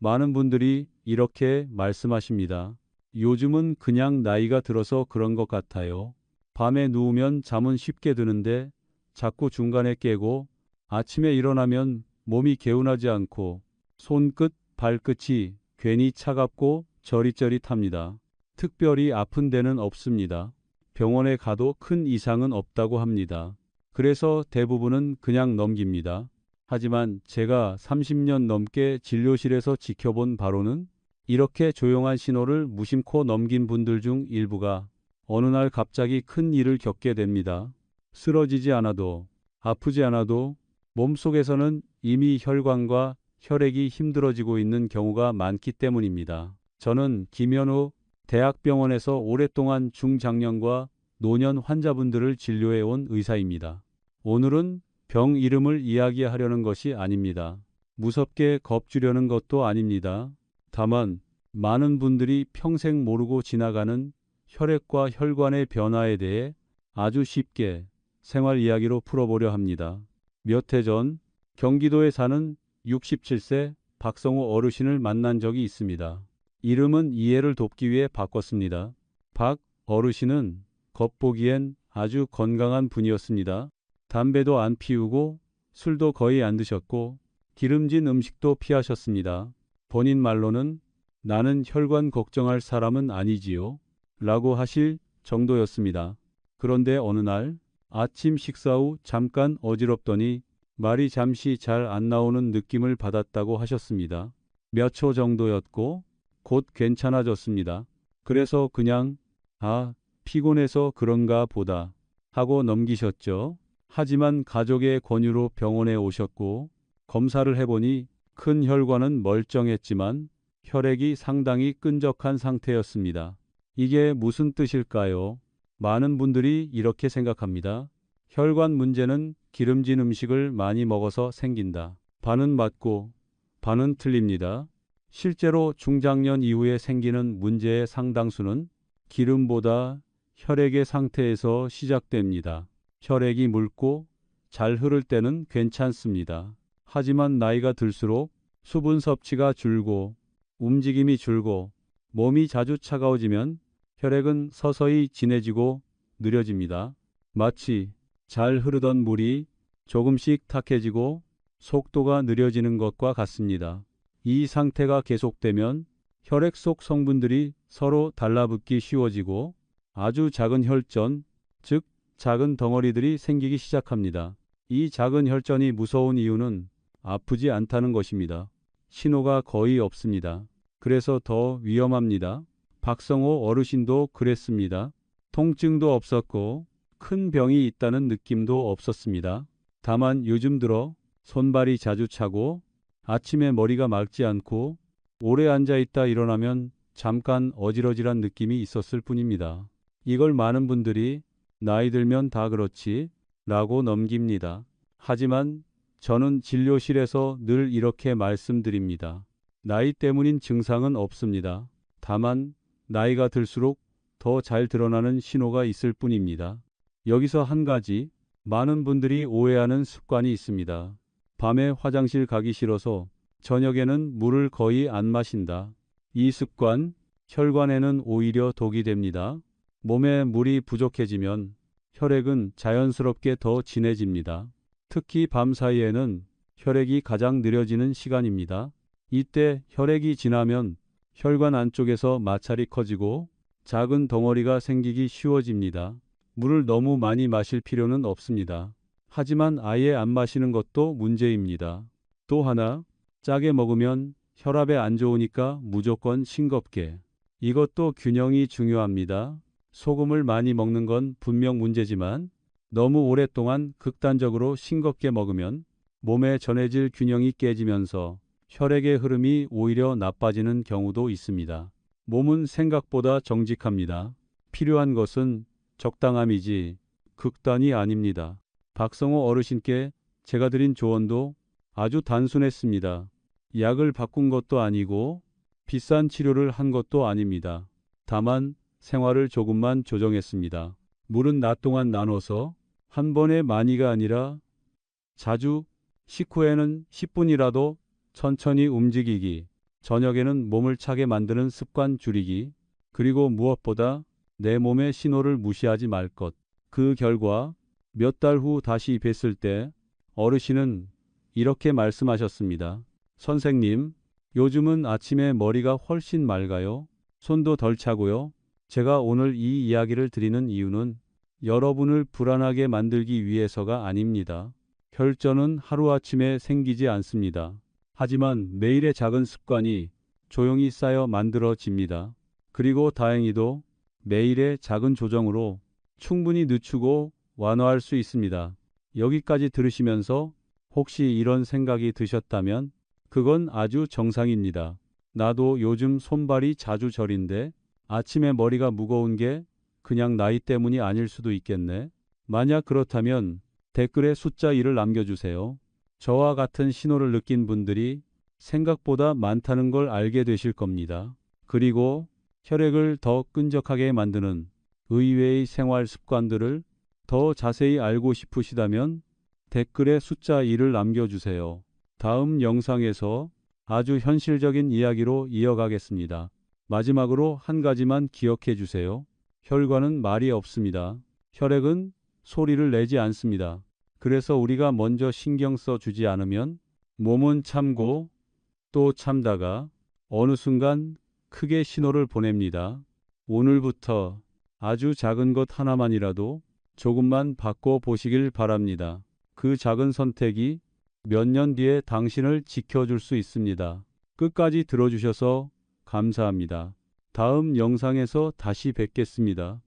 많은 분들이 이렇게 말씀하십니다. 요즘은 그냥 나이가 들어서 그런 것 같아요. 밤에 누우면 잠은 쉽게 드는데 자꾸 중간에 깨고 아침에 일어나면 몸이 개운하지 않고 손끝, 발끝이 괜히 차갑고 저릿저릿합니다. 특별히 아픈 데는 없습니다. 병원에 가도 큰 이상은 없다고 합니다. 그래서 대부분은 그냥 넘깁니다. 하지만 제가 30년 넘게 진료실에서 지켜본 바로는 이렇게 조용한 신호를 무심코 넘긴 분들 중 일부가 어느 날 갑자기 큰 일을 겪게 됩니다. 쓰러지지 않아도, 아프지 않아도 몸속에서는 이미 혈관과 혈액이 힘들어지고 있는 경우가 많기 때문입니다. 저는 김현우 대학병원에서 오랫동안 중장년과 노년 환자분들을 진료해 온 의사입니다. 오늘은 병 이름을 이야기하려는 것이 아닙니다. 무섭게 겁주려는 것도 아닙니다. 다만 많은 분들이 평생 모르고 지나가는 혈액과 혈관의 변화에 대해 아주 쉽게 생활 이야기로 풀어보려 합니다. 몇 해 전 경기도에 사는 67세 박성호 어르신을 만난 적이 있습니다. 이름은 이해를 돕기 위해 바꿨습니다. 박 어르신은 겉보기엔 아주 건강한 분이었습니다. 담배도 안 피우고 술도 거의 안 드셨고 기름진 음식도 피하셨습니다. 본인 말로는 나는 혈관 걱정할 사람은 아니지요 라고 하실 정도였습니다. 그런데 어느 날 아침 식사 후 잠깐 어지럽더니 말이 잠시 잘 안 나오는 느낌을 받았다고 하셨습니다. 몇 초 정도였고 곧 괜찮아졌습니다. 그래서 그냥 피곤해서 그런가 보다 하고 넘기셨죠. 하지만 가족의 권유로 병원에 오셨고 검사를 해보니 큰 혈관은 멀쩡했지만 혈액이 상당히 끈적한 상태였습니다. 이게 무슨 뜻일까요? 많은 분들이 이렇게 생각합니다. 혈관 문제는 기름진 음식을 많이 먹어서 생긴다. 반은 맞고 반은 틀립니다. 실제로 중장년 이후에 생기는 문제의 상당수는 기름보다 혈액의 상태에서 시작됩니다. 혈액이 묽고 잘 흐를 때는 괜찮습니다. 하지만 나이가 들수록 수분 섭취가 줄고 움직임이 줄고 몸이 자주 차가워지면 혈액은 서서히 진해지고 느려집니다. 마치 잘 흐르던 물이 조금씩 탁해지고 속도가 느려지는 것과 같습니다. 이 상태가 계속되면 혈액 속 성분들이 서로 달라붙기 쉬워지고 아주 작은 혈전, 즉 작은 덩어리들이 생기기 시작합니다. 이 작은 혈전이 무서운 이유는 아프지 않다는 것입니다. 신호가 거의 없습니다. 그래서 더 위험합니다. 박성호 어르신도 그랬습니다. 통증도 없었고 큰 병이 있다는 느낌도 없었습니다. 다만 요즘 들어 손발이 자주 차고 아침에 머리가 맑지 않고 오래 앉아 있다 일어나면 잠깐 어지러지란 느낌이 있었을 뿐입니다. 이걸 많은 분들이 나이 들면 다 그렇지 라고 넘깁니다. 하지만 저는 진료실에서 늘 이렇게 말씀드립니다. 나이 때문인 증상은 없습니다. 다만 나이가 들수록 더 잘 드러나는 신호가 있을 뿐입니다. 여기서 한 가지 많은 분들이 오해하는 습관이 있습니다. 밤에 화장실 가기 싫어서 저녁에는 물을 거의 안 마신다. 이 습관 혈관에는 오히려 독이 됩니다. 몸에 물이 부족해지면 혈액은 자연스럽게 더 진해집니다. 특히 밤 사이에는 혈액이 가장 느려지는 시간입니다. 이때 혈액이 진하면 혈관 안쪽에서 마찰이 커지고 작은 덩어리가 생기기 쉬워집니다. 물을 너무 많이 마실 필요는 없습니다. 하지만 아예 안 마시는 것도 문제입니다. 또 하나, 짜게 먹으면 혈압에 안 좋으니까 무조건 싱겁게. 이것도 균형이 중요합니다. 소금을 많이 먹는 건 분명 문제지만 너무 오랫동안 극단적으로 싱겁게 먹으면 몸의 전해질 균형이 깨지면서 혈액의 흐름이 오히려 나빠지는 경우도 있습니다. 몸은 생각보다 정직합니다. 필요한 것은 적당함이지 극단이 아닙니다. 박성호 어르신께 제가 드린 조언도 아주 단순했습니다. 약을 바꾼 것도 아니고 비싼 치료를 한 것도 아닙니다. 다만 생활을 조금만 조정했습니다. 물은 낮 동안 나눠서 한 번에 많이가 아니라 자주 식후에는 10분이라도 천천히 움직이기. 저녁에는 몸을 차게 만드는 습관 줄이기. 그리고 무엇보다 내 몸의 신호를 무시하지 말 것. 그 결과 몇 달 후 다시 뵀을 때 어르신은 이렇게 말씀하셨습니다. 선생님, 요즘은 아침에 머리가 훨씬 맑아요. 손도 덜 차고요. 제가 오늘 이 이야기를 드리는 이유는 여러분을 불안하게 만들기 위해서가 아닙니다. 혈전은 하루아침에 생기지 않습니다. 하지만 매일의 작은 습관이 조용히 쌓여 만들어집니다. 그리고 다행히도 매일의 작은 조정으로 충분히 늦추고 완화할 수 있습니다. 여기까지 들으시면서 혹시 이런 생각이 드셨다면 그건 아주 정상입니다. 나도 요즘 손발이 자주 저린데 아침에 머리가 무거운 게 그냥 나이 때문이 아닐 수도 있겠네. 만약 그렇다면 댓글에 숫자 1을 남겨주세요. 저와 같은 신호를 느낀 분들이 생각보다 많다는 걸 알게 되실 겁니다. 그리고 혈액을 더 끈적하게 만드는 의외의 생활 습관들을 더 자세히 알고 싶으시다면 댓글에 숫자 2를 남겨주세요. 다음 영상에서 아주 현실적인 이야기로 이어가겠습니다. 마지막으로 한 가지만 기억해 주세요. 혈관은 말이 없습니다. 혈액은 소리를 내지 않습니다. 그래서 우리가 먼저 신경 써 주지 않으면 몸은 참고 또 참다가 어느 순간 크게 신호를 보냅니다. 오늘부터 아주 작은 것 하나만이라도 조금만 바꿔 보시길 바랍니다. 그 작은 선택이 몇 년 뒤에 당신을 지켜줄 수 있습니다. 끝까지 들어주셔서 감사합니다. 다음 영상에서 다시 뵙겠습니다.